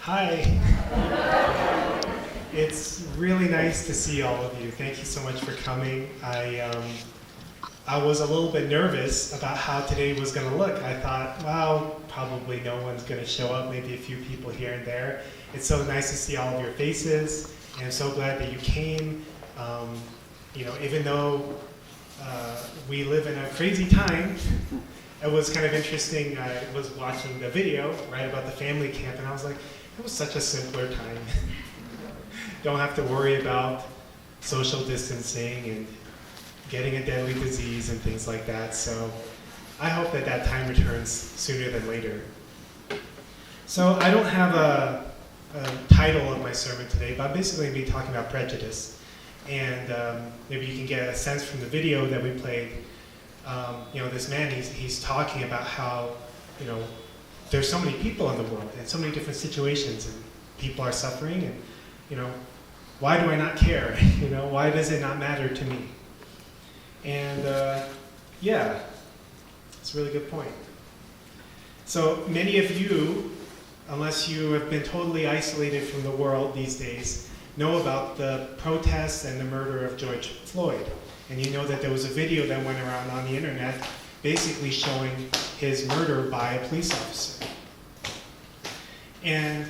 Hi. It's really nice to see all of you. Thank you so much for coming. I was a little bit nervous about how today was going to look. I thought, well, probably no one's going to show up, maybe a few people here and there. It's so nice to see all of your faces, and I'm so glad that you came. Even though we live in a crazy time, it was kind of interesting. I was watching the video, right, about the family camp, and I was like, it was such a simpler time. Don't have to worry about social distancing and getting a deadly disease and things like that. So I hope that that time returns sooner than later. So I don't have a title of my sermon today, but I'm basically going to be talking about prejudice. And maybe you can get a sense from the video that we played. This man, he's talking about how, there's so many people in the world and so many different situations, and people are suffering, and, why do I not care? Why does it not matter to me? And it's a really good point. So many of you, unless you have been totally isolated from the world these days, know about the protests and the murder of George Floyd. And you know that there was a video that went around on the internet basically showing his murder by a police officer. And,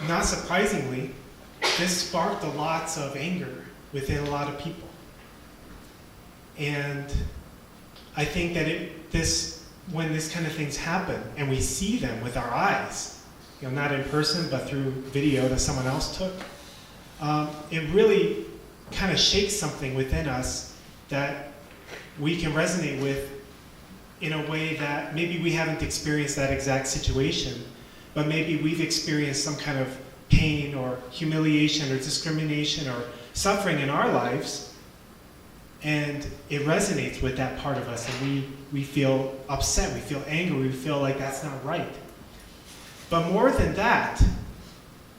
not surprisingly, this sparked lots of anger within a lot of people. And I think that when this kind of things happen and we see them with our eyes, not in person but through video that someone else took, it really kind of shakes something within us that we can resonate with in a way that maybe we haven't experienced that exact situation, but maybe we've experienced some kind of pain or humiliation or discrimination or suffering in our lives, and it resonates with that part of us, and we feel upset, we feel angry, we feel like that's not right. But more than that,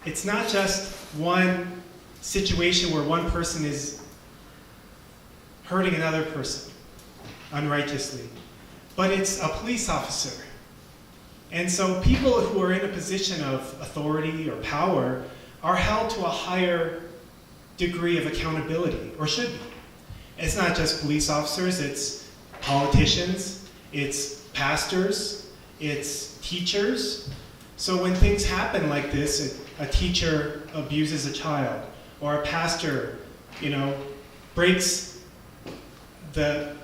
it's not just one situation where one person is hurting another person unrighteously, but it's a police officer. And so people who are in a position of authority or power are held to a higher degree of accountability, or should be. It's not just police officers, it's politicians, it's pastors, it's teachers. So when things happen like this, a teacher abuses a child, or a pastor, breaks the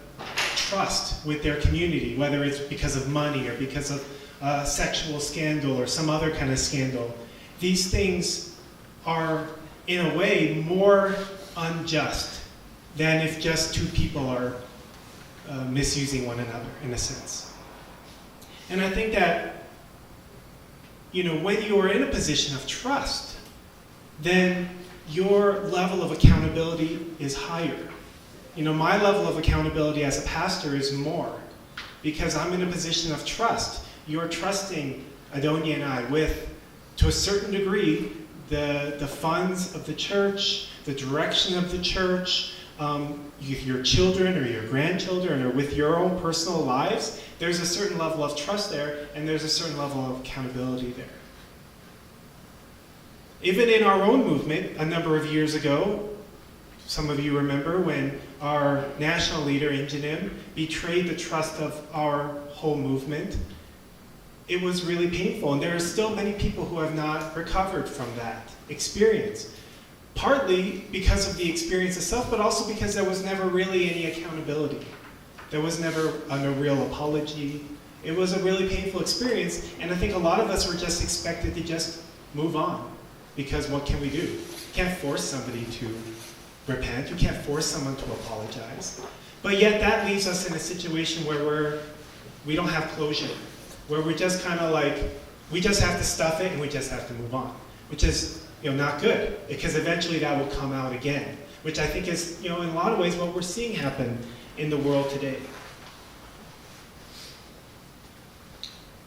trust with their community, whether it's because of money or because of a sexual scandal or some other kind of scandal. These things are, in a way, more unjust than if just two people are misusing one another, in a sense. And I think that, when you are in a position of trust, then your level of accountability is higher. My level of accountability as a pastor is more, because I'm in a position of trust. You're trusting Adonia and I with, to a certain degree, the funds of the church, the direction of the church, your children or your grandchildren, or with your own personal lives. There's a certain level of trust there, and there's a certain level of accountability there. Even in our own movement, a number of years ago, some of you remember when our national leader, Injanim, betrayed the trust of our whole movement. It was really painful, and there are still many people who have not recovered from that experience. Partly because of the experience itself, but also because there was never really any accountability. There was never a real apology. It was a really painful experience, and I think a lot of us were just expected to just move on, because what can we do? You can't force somebody to repent. You can't force someone to apologize. But yet that leaves us in a situation where we don't have closure, where we're just kind of like, we just have to stuff it and we just have to move on, which is not good, because eventually that will come out again, which I think is, in a lot of ways, what we're seeing happen in the world today.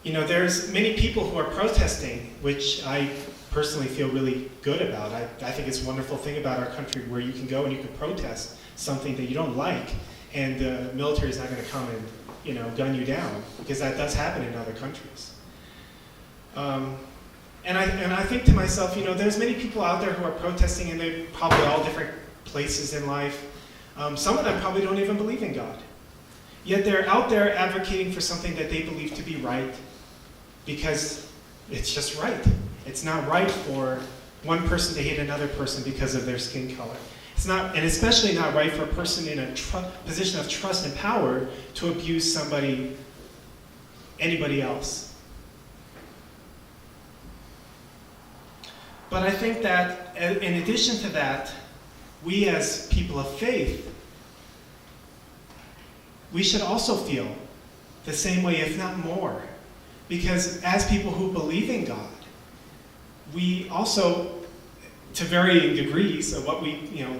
There's many people who are protesting, which I personally feel really good about. I think it's a wonderful thing about our country where you can go and you can protest something that you don't like, and the military is not going to come and gun you down, because that does happen in other countries. And I think to myself, there's many people out there who are protesting, and they're probably all different places in life. Some of them probably don't even believe in God. Yet they're out there advocating for something that they believe to be right because it's just right. It's not right for one person to hate another person because of their skin color. It's not, and especially not right for a person in a position of trust and power to abuse anybody else. But I think that in addition to that, we as people of faith, we should also feel the same way, if not more. Because as people who believe in God, we also, to varying degrees of what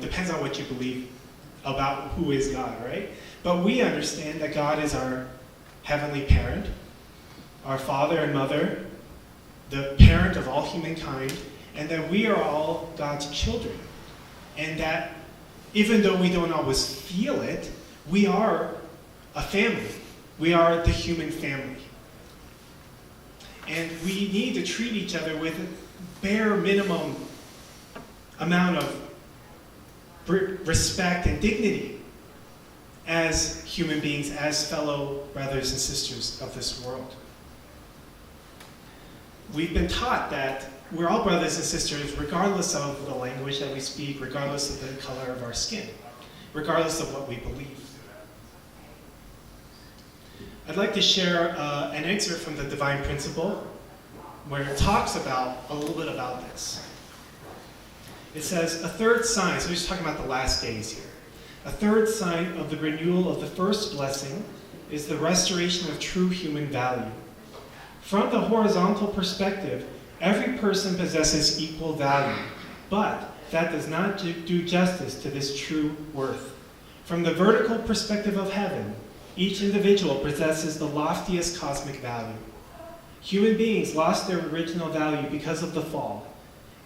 depends on what you believe about who is God, right? But we understand that God is our heavenly parent, our father and mother, the parent of all humankind, and that we are all God's children. And that even though we don't always feel it, we are a family. We are the human family. And we need to treat each other with a bare minimum amount of respect and dignity as human beings, as fellow brothers and sisters of this world. We've been taught that we're all brothers and sisters regardless of the language that we speak, regardless of the color of our skin, regardless of what we believe. I'd like to share an excerpt from the Divine Principle where it talks about a little bit about this. It says, a third sign, so we're just talking about the last days here. A third sign of the renewal of the first blessing is the restoration of true human value. From the horizontal perspective, every person possesses equal value, but that does not do justice to this true worth. From the vertical perspective of heaven, each individual possesses the loftiest cosmic value. Human beings lost their original value because of the fall.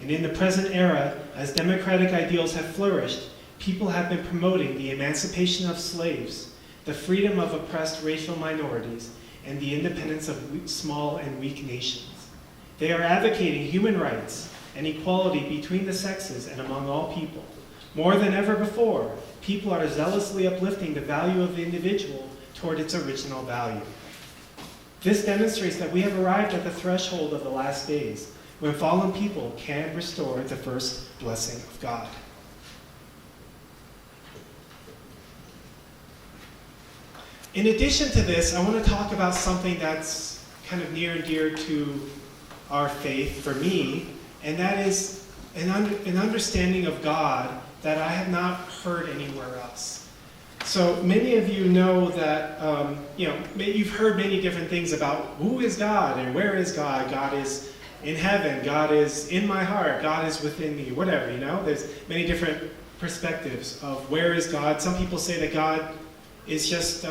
And in the present era, as democratic ideals have flourished, people have been promoting the emancipation of slaves, the freedom of oppressed racial minorities, and the independence of small and weak nations. They are advocating human rights and equality between the sexes and among all people. More than ever before, people are zealously uplifting the value of the individual toward its original value. This demonstrates that we have arrived at the threshold of the last days, when fallen people can restore the first blessing of God. In addition to this, I want to talk about something that's kind of near and dear to our faith, for me, and that is an understanding of God that I have not heard anywhere else. So many of you know that, you've heard many different things about who is God and where is God. God is in heaven, God is in my heart, God is within me, whatever, There's many different perspectives of where is God. Some people say that God is just,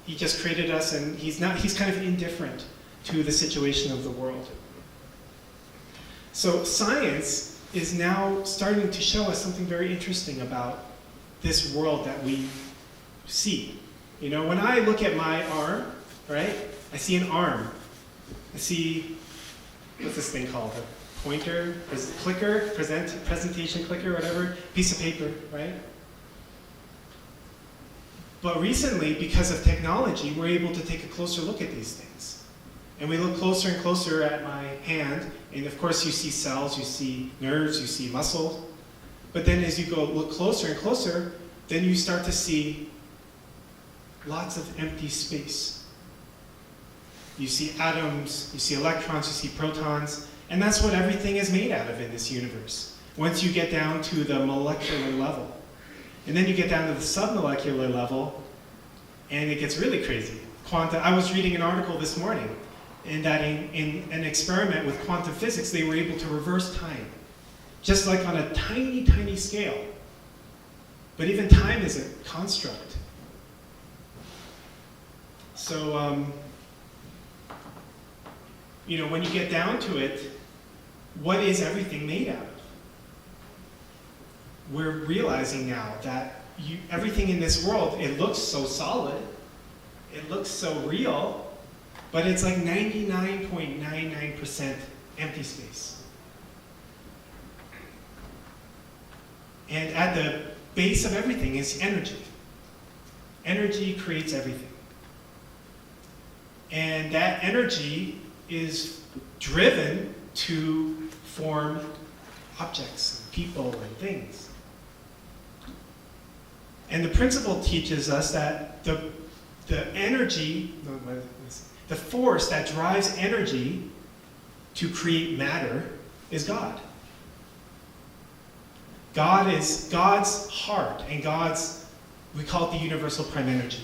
he just created us and he's kind of indifferent to the situation of the world. So science is now starting to show us something very interesting about this world that we see. When I look at my arm, right, I see an arm. I see, what's this thing called? A pointer, clicker, presentation clicker, whatever, piece of paper, right? But recently, because of technology, we're able to take a closer look at these things. And we look closer and closer at my hand, and of course you see cells, you see nerves, you see muscle. But then as you go look closer and closer, then you start to see lots of empty space. You see atoms, you see electrons, you see protons, and that's what everything is made out of in this universe, once you get down to the molecular level. And then you get down to the submolecular level, and it gets really crazy. I was reading an article this morning, and that in an experiment with quantum physics, they were able to reverse time, just like on a tiny, tiny scale. But even time is a construct. So, when you get down to it, what is everything made out of? We're realizing now that everything in this world, it looks so solid, it looks so real, but it's like 99.99% empty space. And at the base of everything is energy. Energy creates everything. And that energy is driven to form objects, and people, and things. And the principle teaches us that the energy, the force that drives energy to create matter is God. God is God's heart, and God's, we call it the universal prime energy,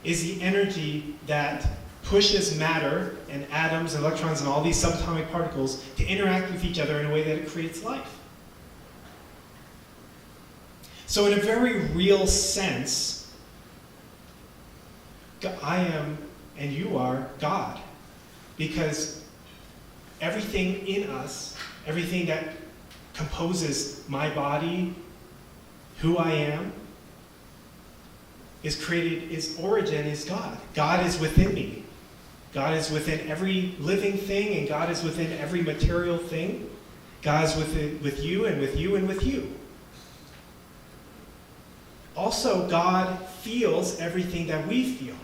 is the energy that pushes matter and atoms, electrons, and all these subatomic particles to interact with each other in a way that it creates life. So in a very real sense, I am and you are God. Because everything in us, everything that composes my body, who I am, is created, its origin is God. God is within me. God is within every living thing, and God is within every material thing. God is with you and with you and with you. Also, God feels everything that we feel.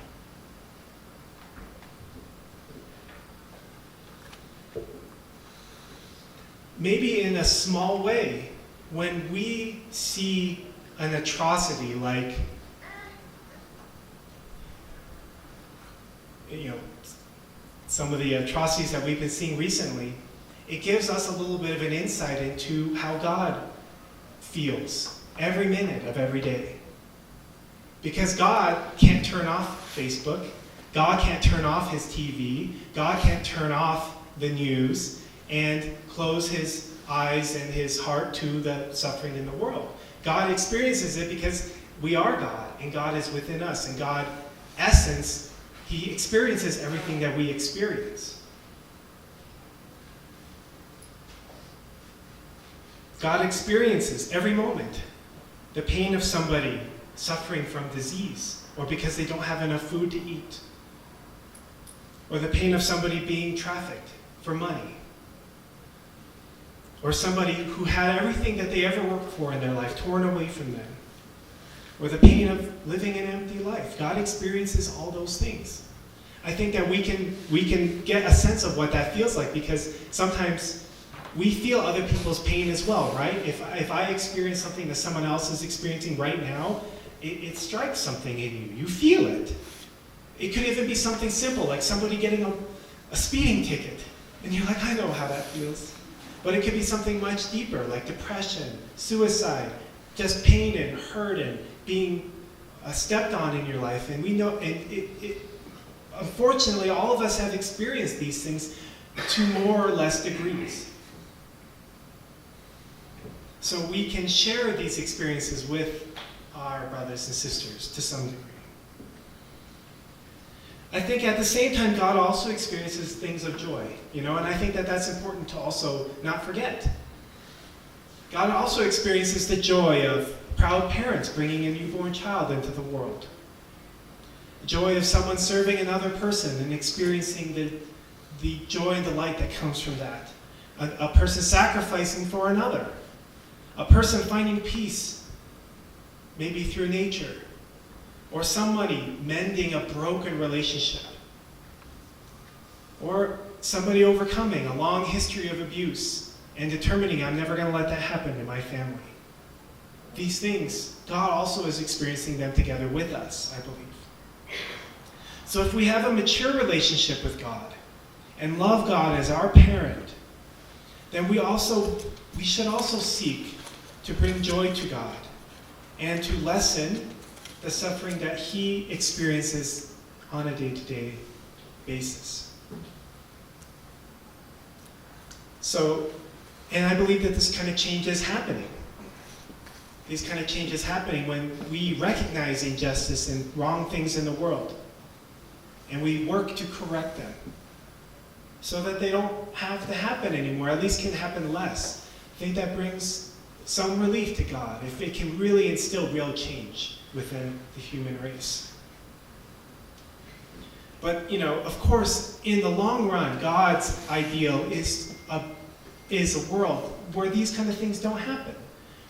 Maybe in a small way, when we see an atrocity like, some of the atrocities that we've been seeing recently, it gives us a little bit of an insight into how God feels every minute of every day. Because God can't turn off Facebook, God can't turn off his TV, God can't turn off the news and close his eyes and his heart to the suffering in the world. God experiences it because we are God, and God is within us, and God, essence, he experiences everything that we experience. God experiences every moment the pain of somebody suffering from disease, or because they don't have enough food to eat, or the pain of somebody being trafficked for money, or somebody who had everything that they ever worked for in their life torn away from them, or the pain of living an empty life. God experiences all those things. I think that we can get a sense of what that feels like, because sometimes we feel other people's pain as well, right? If I experience something that someone else is experiencing right now, it strikes something in you. You feel it. It could even be something simple, like somebody getting a speeding ticket, and you're like, I know how that feels. But it could be something much deeper, like depression, suicide, just pain and hurt and being stepped on in your life. And we know, unfortunately, all of us have experienced these things to more or less degrees. So we can share these experiences with our brothers and sisters to some degree. I think at the same time, God also experiences things of joy, and I think that that's important to also not forget. God also experiences the joy of proud parents bringing a newborn child into the world. The joy of someone serving another person and experiencing the joy and delight that comes from that. A person sacrificing for another. A person finding peace, maybe through nature. Or somebody mending a broken relationship. Or somebody overcoming a long history of abuse and determining, I'm never going to let that happen to my family. These things, God also is experiencing them together with us, I believe. So if we have a mature relationship with God and love God as our parent, then we should also seek to bring joy to God and to lessen the suffering that he experiences on a day-to-day basis. So, and I believe that this kind of change is happening. These kind of changes happening when we recognize injustice and wrong things in the world, and we work to correct them so that they don't have to happen anymore, at least can happen less. I think that brings some relief to God, if it can really instill real change within the human race. But, of course, in the long run, God's ideal is is a world where these kind of things don't happen,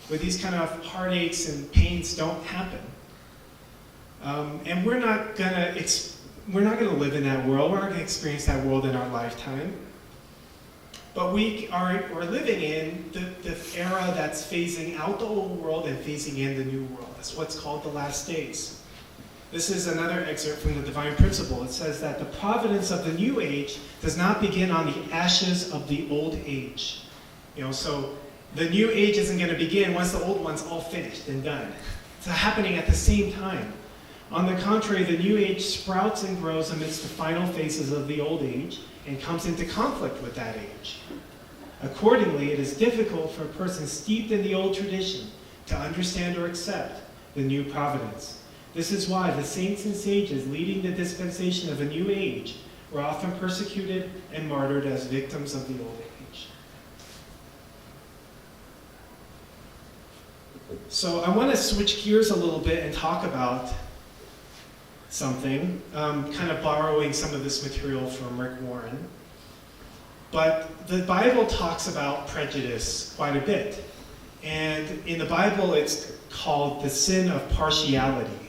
where these kind of heartaches and pains don't happen. And we're not gonna live in that world. We're not gonna experience that world in our lifetime. But we're living in the era that's phasing out the old world and phasing in the new world. That's what's called the last days. This is another excerpt from the Divine Principle. It says that the providence of the new age does not begin on the ashes of the old age. So the new age isn't going to begin once the old one's all finished and done. It's happening at the same time. On the contrary, the new age sprouts and grows amidst the final phases of the old age and comes into conflict with that age. Accordingly, it is difficult for a person steeped in the old tradition to understand or accept the new providence. This is why the saints and sages leading the dispensation of a new age were often persecuted and martyred as victims of the old age. So I want to switch gears a little bit and talk about something, kind of borrowing some of this material from Rick Warren. But the Bible talks about prejudice quite a bit. And in the Bible, it's called the sin of partiality.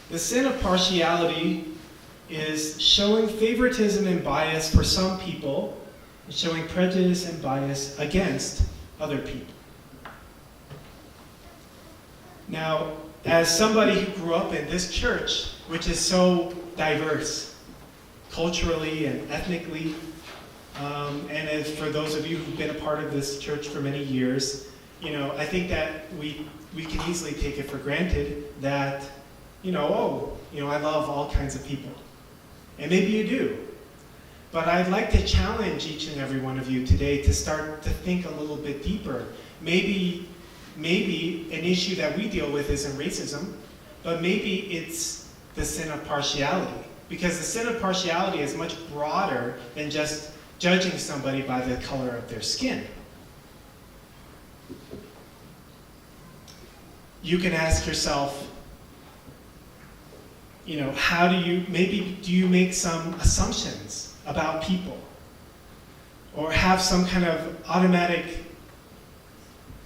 The sin of partiality is showing favoritism and bias for some people and showing prejudice and bias against other people. Now, as somebody who grew up in this church, which is so diverse, culturally and ethnically, and as for those of you who've been a part of this church for many years, I think that we can easily take it for granted that, I love all kinds of people. And maybe you do. But I'd like to challenge each and every one of you today to start to think a little bit deeper. Maybe an issue that we deal with isn't racism, but maybe it's the sin of partiality. Because the sin of partiality is much broader than just judging somebody by the color of their skin. You can ask yourself, do you make some assumptions about people? Or have some kind of automatic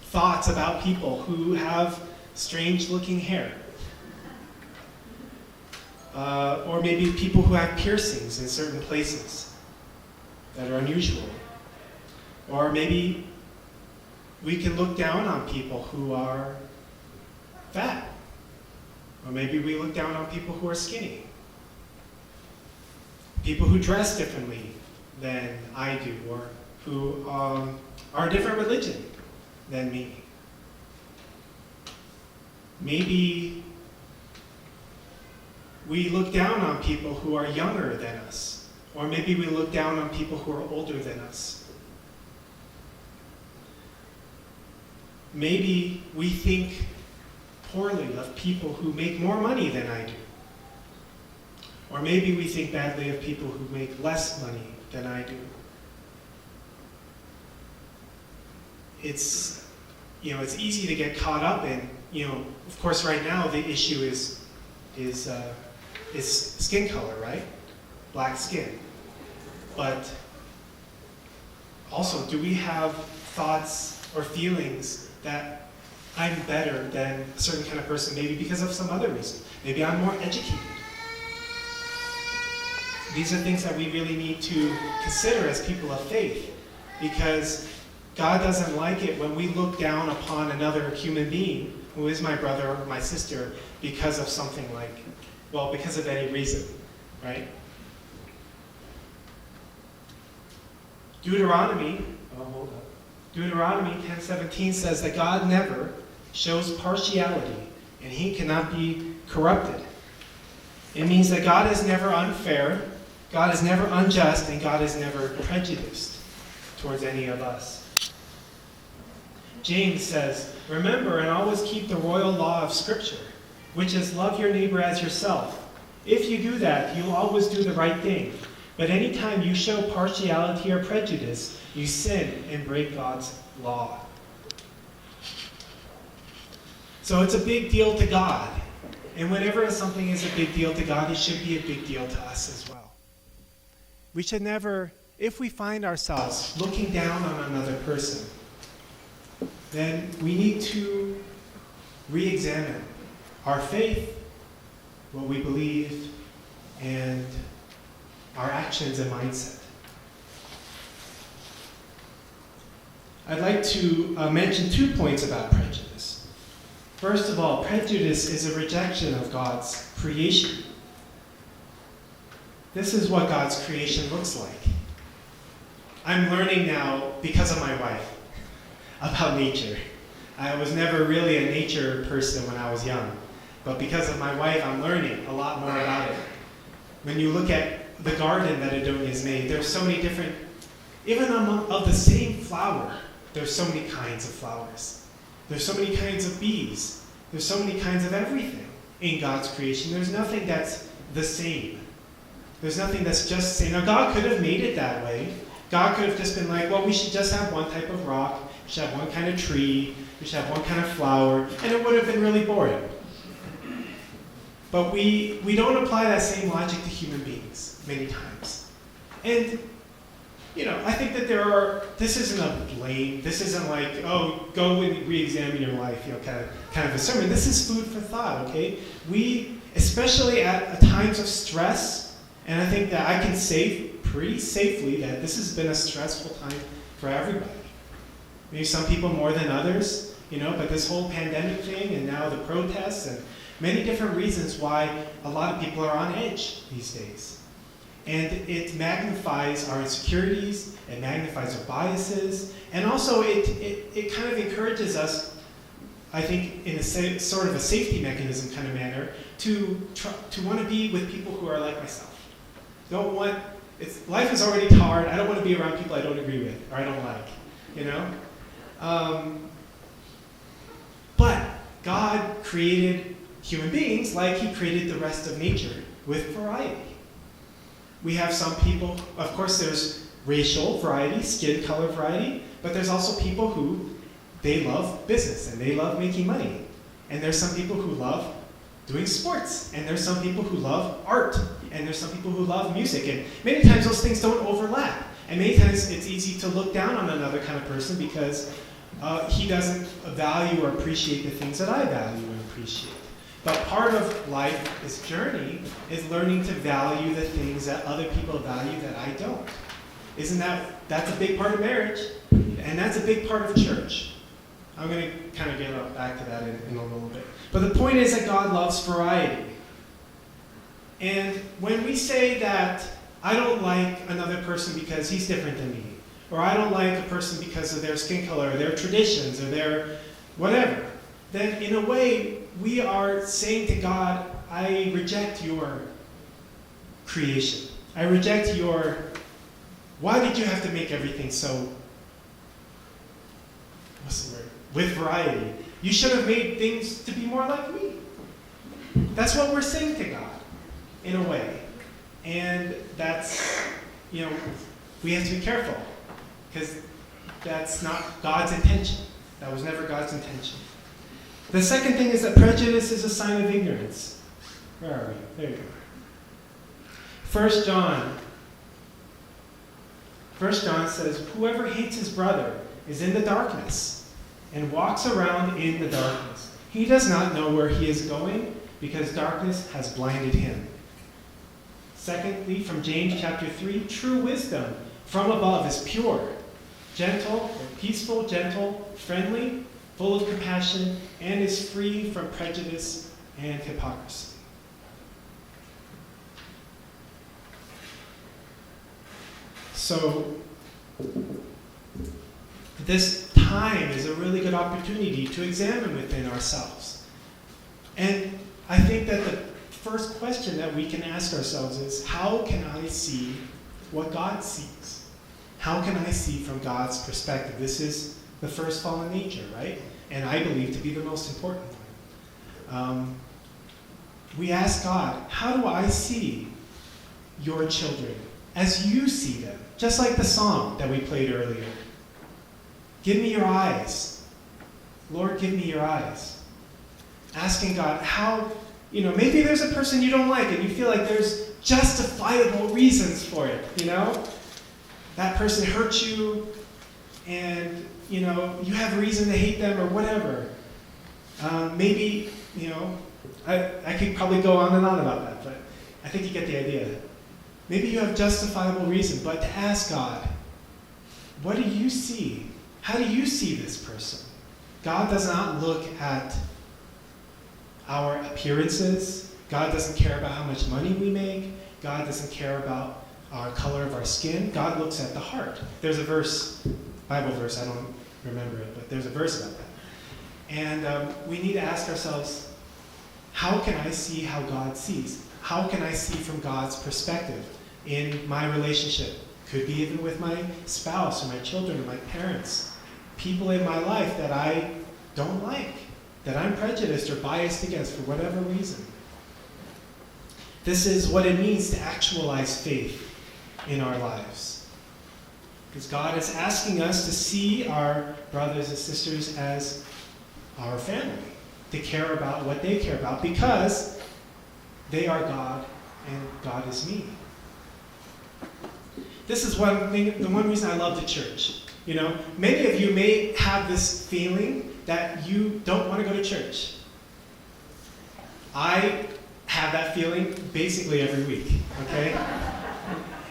thoughts about people who have strange looking hair? Or maybe people who have piercings in certain places that are unusual. Or maybe we can look down on people who are fat. Or maybe we look down on people who are skinny. People who dress differently than I do, or who are a different religion than me. Maybe we look down on people who are younger than us, or maybe we look down on people who are older than us. Maybe we think poorly of people who make more money than I do. Or maybe we think badly of people who make less money than I do. It's easy to get caught up in, of course right now the issue is skin color, right? Black skin. But also, do we have thoughts or feelings that I'm better than a certain kind of person, maybe because of some other reason? Maybe I'm more educated. These are things that we really need to consider as people of faith, because God doesn't like it when we look down upon another human being who is my brother or my sister because of something because of any reason, right? Deuteronomy 10:17 says that God never shows partiality and he cannot be corrupted. It means that God is never unfair, God is never unjust, and God is never prejudiced towards any of us. James says, "Remember and always keep the royal law of Scripture, which is love your neighbor as yourself. If you do that, you'll always do the right thing. But anytime you show partiality or prejudice, you sin and break God's law." So it's a big deal to God. And whenever something is a big deal to God, it should be a big deal to us as well. we should never, if we find ourselves looking down on another person, then we need to re-examine our faith, what we believe, and our actions and mindset. I'd like to mention 2 points about prejudice. First of all, prejudice is a rejection of God's creation. This is what God's creation looks like. I'm learning now, because of my wife, about nature. I was never really a nature person when I was young, but because of my wife, I'm learning a lot more about it. When you look at the garden that Adonia has made, there's so many different, even of the same flower, there's so many kinds of flowers. There's so many kinds of bees. There's so many kinds of everything in God's creation. There's nothing that's the same. There's nothing that's just the same. Now, God could have made it that way. God could have just been like, well, we should just have one type of rock, we should have one kind of tree, we should have one kind of flower, and it would have been really boring. But we don't apply that same logic to human beings many times. And, I think that this isn't a blame, this isn't like, oh, go and re-examine your life, kind of a sermon. This is food for thought, okay? We, especially at times of stress, and I think that I can say pretty safely that this has been a stressful time for everybody. Maybe some people more than others, but this whole pandemic thing and now the protests and many different reasons why a lot of people are on edge these days. And it magnifies our insecurities, it magnifies our biases, and also it kind of encourages us, I think, in a sort of a safety mechanism kind of manner, to want to be with people who are like myself. Life is already hard. I don't want to be around people I don't agree with or I don't like, But God created human beings like he created the rest of nature with variety. We have some people, of course there's racial variety, skin color variety, but there's also people who, they love business and they love making money. And there's some people who love doing sports, and there's some people who love art, and there's some people who love music, and many times those things don't overlap. And many times it's easy to look down on another kind of person because he doesn't value or appreciate the things that I value and appreciate. But part of life, this journey, is learning to value the things that other people value that I don't. That's a big part of marriage, and that's a big part of church. I'm going to kind of get back to that in a little bit. But the point is that God loves variety. And when we say that I don't like another person because he's different than me, or I don't like a person because of their skin color, or their traditions, or their whatever, then in a way, we are saying to God, I reject your creation. I reject why did you have to make everything so, with variety? You should have made things to be more like me. That's what we're saying to God, in a way. And that's, we have to be careful, because that's not God's intention. That was never God's intention. The second thing is that prejudice is a sign of ignorance. Where are we? There you go. 1 John says, whoever hates his brother is in the darkness and walks around in the darkness. He does not know where he is going because darkness has blinded him. Secondly, from James chapter 3, true wisdom from above is pure, gentle, or peaceful, gentle, friendly, full of compassion, and is free from prejudice and hypocrisy. So, this time is a really good opportunity to examine within ourselves. And I think that the first question that we can ask ourselves is, how can I see what God sees? How can I see from God's perspective? This is the first fallen nature, right? And I believe to be the most important one. We ask God, how do I see your children as you see them? Just like the song that we played earlier. Give me your eyes. Lord, give me your eyes. Asking God, how, maybe there's a person you don't like and you feel like there's justifiable reasons for it, you know? That person hurt you, and, you know, you have a reason to hate them or whatever. Maybe, you know, I could probably go on and on about that, but I think you get the idea. Maybe you have justifiable reason, but to ask God, what do you see? How do you see this person? God does not look at our appearances. God doesn't care about how much money we make. God doesn't care about our color of our skin. God looks at the heart. There's a verse, Bible verse, I don't remember it, but there's a verse about that. And we need to ask ourselves, how can I see how God sees? How can I see from God's perspective in my relationship? Could be even with my spouse or my children or my parents. People in my life that I don't like, that I'm prejudiced or biased against for whatever reason. This is what it means to actualize faith in our lives. Because God is asking us to see our brothers and sisters as our family, to care about what they care about, because they are God and God is me. This is the one reason I love the church. You know, many of you may have this feeling that you don't want to go to church. I have that feeling basically every week, okay?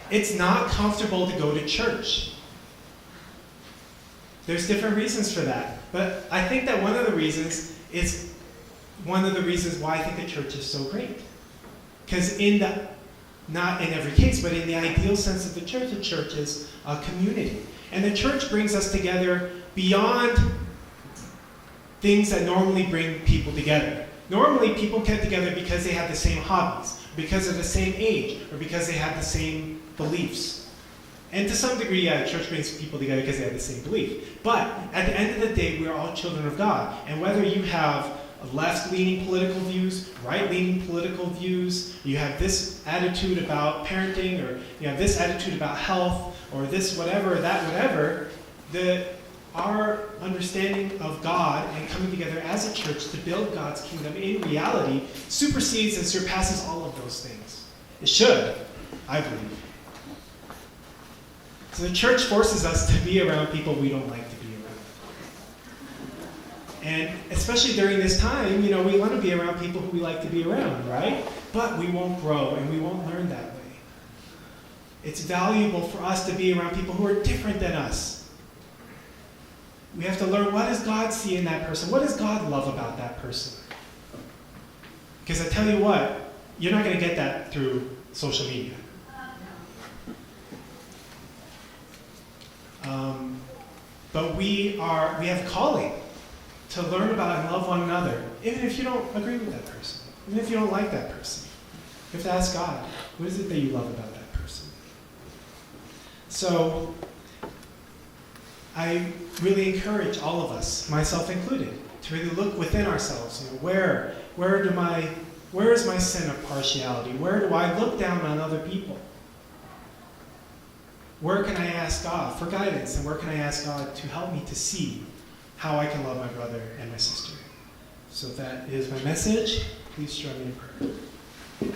It's not comfortable to go to church. There's different reasons for that. But I think that one of the reasons is one of the reasons why I think the church is so great. Because not in every case, but in the ideal sense of the church is a community. And the church brings us together beyond things that normally bring people together. Normally, people get together because they have the same hobbies, because of the same age, or because they have the same beliefs. And to some degree, yeah, church brings people together because they have the same belief. But at the end of the day, we are all children of God. And whether you have left-leaning political views, right-leaning political views, you have this attitude about parenting, or you have this attitude about health, or this whatever, that whatever, our understanding of God and coming together as a church to build God's kingdom in reality supersedes and surpasses all of those things. It should, I believe. So the church forces us to be around people we don't like to be around. And especially during this time, you know, we want to be around people who we like to be around, right? But we won't grow and we won't learn that way. It's valuable for us to be around people who are different than us. We have to learn, what does God see in that person? What does God love about that person? Because I tell you what, you're not going to get that through social media. But we have a calling to learn about and love one another, even if you don't agree with that person, even if you don't like that person. You have to ask God, what is it that you love about that person? So I really encourage all of us, myself included, to really look within ourselves. You know, where is my sin of partiality? Where do I look down on other people? Where can I ask God for guidance? And where can I ask God to help me to see how I can love my brother and my sister? So that is my message. Please join me in prayer.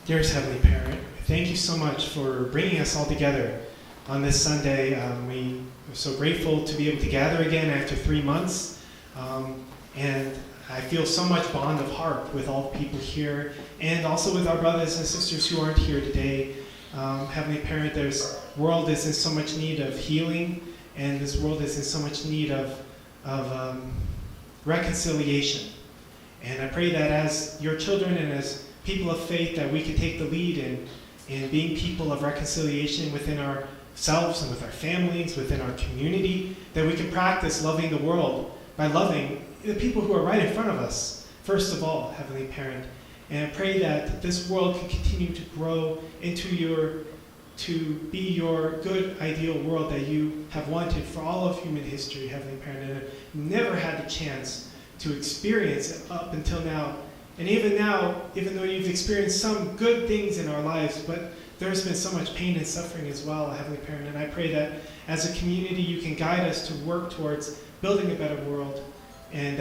Dearest Heavenly Parent, thank you so much for bringing us all together on this Sunday. We are so grateful to be able to gather again after 3 months. And I feel so much bond of heart with all the people here, and also with our brothers and sisters who aren't here today. Heavenly Parent, this world is in so much need of healing, and this world is in so much need of reconciliation. And I pray that as your children and as people of faith, that we can take the lead in being people of reconciliation within ourselves and with our families, within our community, that we can practice loving the world by loving the people who are right in front of us, first of all, Heavenly Parent. And I pray that this world can continue to grow to be your good, ideal world that you have wanted for all of human history, Heavenly Parent, and have never had the chance to experience it up until now. And even now, even though you've experienced some good things in our lives, but there's been so much pain and suffering as well, Heavenly Parent. And I pray that as a community, you can guide us to work towards building a better world, and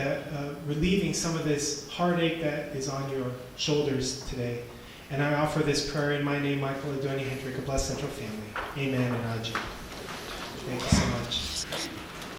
relieving some of this heartache that is on your shoulders today. And I offer this prayer in my name, Michael Adoni Hendrick, a blessed central family. Amen and Aji.